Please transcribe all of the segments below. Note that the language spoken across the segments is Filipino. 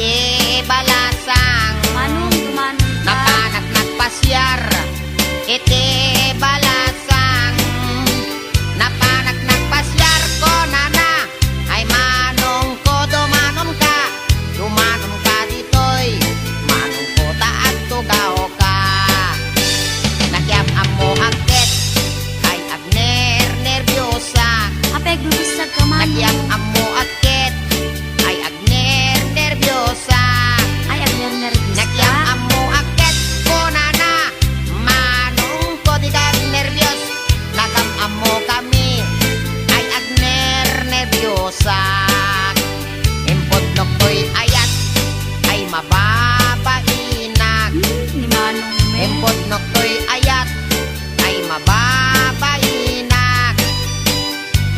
iti balasang Manong tumanon ka. napanak nagpasyar iti balasang napanak nagpasyar ko nana ay manong ko dumanon ka ditoy manong ko taag tugaw ka nakyam amo agket ay agner nervyosa Apeg lubusag ka manong. nakyam amo agket ay agner nervyosa Ay, agner nervous nakyam ka. amo agket ko nana manong ko di kag nervyos nagam amo kami ay agner nervyosa impod noktoy ayat ay mababainak Ni manong me. impod noktoy ayat ay mababainak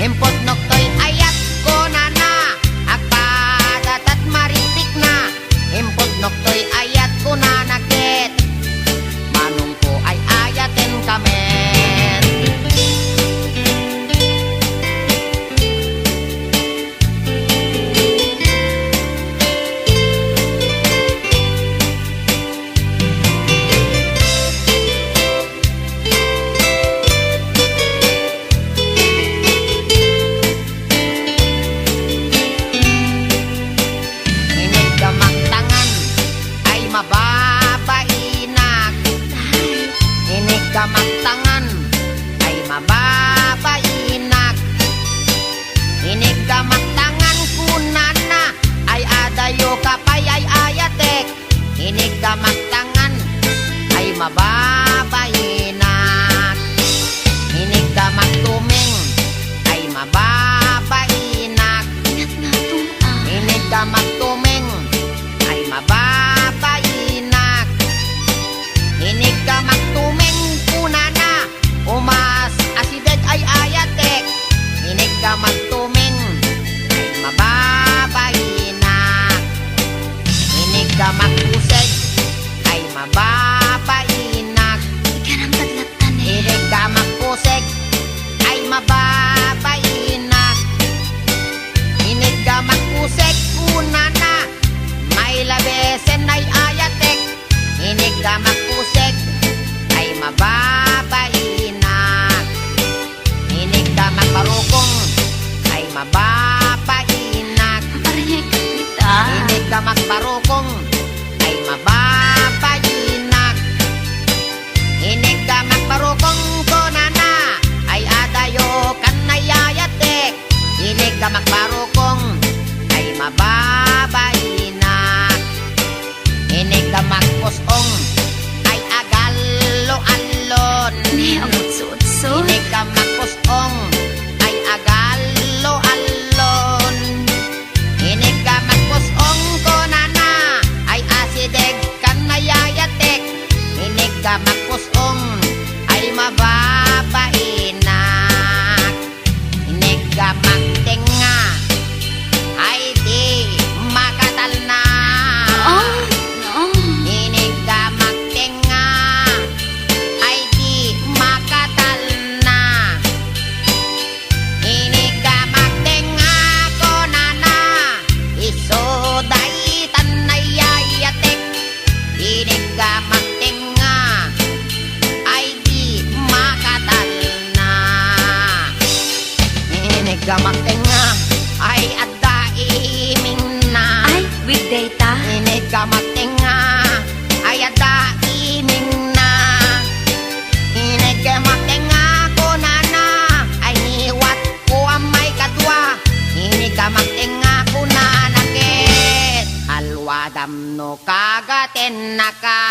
impod noktoy ayat ko nana agpadat at maritik na impod noktoy ayat ko nanakit manong ko ay ayaten kamen inig gamagtangan ay mababainak inig gamagtangan ay mababainak inig gamagtangan kunana ay adayo kapay ay ayatek inig gamagtangan ay mababainak inig gamagtumeng ay mababainak Ingat na itong inig gamagtumeng ay mababainak inig gamagtumeng kunana umas asideg ay ayatek inig gamagtumeng ay mababainak inig gamagkuseg ay mababainak Ikanang kadlatan eh. inig gamagkuseg ay mababainak inig gamagkuseg kunana may labesen ay ayatek inig gamagkuseg ay mababainak inig gamagbarukong ay mababainak Parehek kita. inig gamagbarukong ay mababainak inig gamagbarukong kunana ay adayo kanayayatek inig gamagbarukong ay mababainak inig gamagpusong ay agalo-alon Ni amot suot-suot. inig gamagpusong ay agalo-alon inig gamagpusong kunana ay asideg kanayayatek inig gamagpusong ay mababainak inig gamagtenga ay di makatal na Oh, no. inig gamagtenga ay di makatal na inig gamagtenga ko nana isoday tanayayatek inig gamagtenga ay di makatal na inig gamagtenga ay adda iming na Ay, weekday ta. inig gamagtenga ay adda iming na inig gamagtenga ko nana ay niwat ko ang may kadwa inig gamagtenga ko nanakit alwadam no kagaten naka